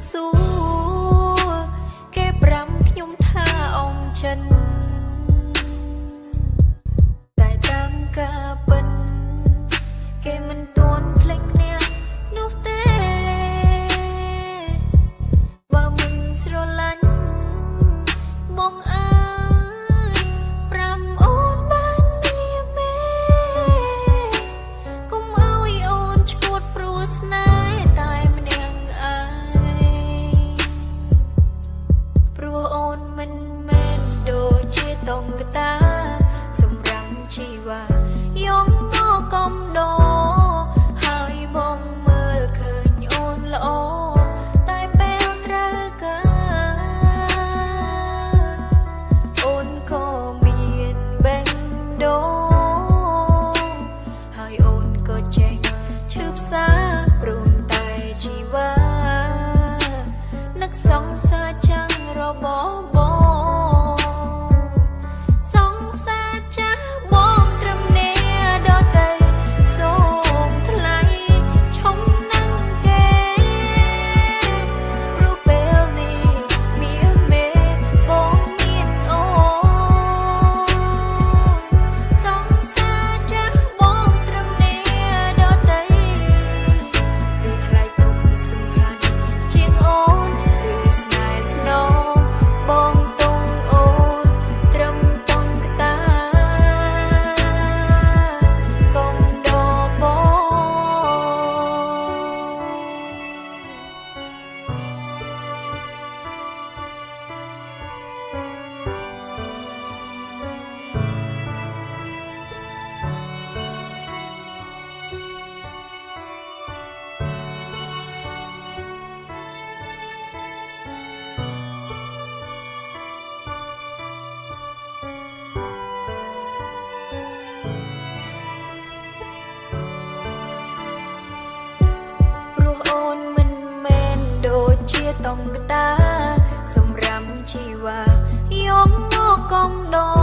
សួរគេប្រាំខ្ញុំថាអង្គចិនតែតាមការពិនគេមិនទាន់ភ្លេចអ្នកនោះទេបើមិនស្រឡាញ់បងអើយប្រាំអូនបានមានមេកុំឲ្យអូនឈួតព្រោះស្នេហ៍តែម្នាក់ឯងព្រោះអូនមិនមែនដូចជាតុងកតាសម្រាប់ជីវ៉ាយកមកកំដរហើយបងមើលឃើញអូនល្អតែពេលត្រូវការអូនក៏មានបេះដូងហើយអូនក៏ចេះឈឺផ្សាព្រមតែជីវ៉ានឹកសង្សារចាំងរបស់បងសង្សារចាស់បងត្រឹមនេះដល់ទៅសូមថ្លៃឈុំនឹងគេព្រោះពេលនេះមានមេបងមានអូនសង្សារចាស់បងត្រឹមនេះដល់ទៅឬថ្លៃទុំសំខាន់ជាងអូនឬស្នេហ៍ស្នងបងទុំអូនត្រឹមតុងកតាកុំដបង ព្រោះអូនមិនមែនដូចជាតុងកតាសម្រាប់ជីវ៉ាយកមកកំដរ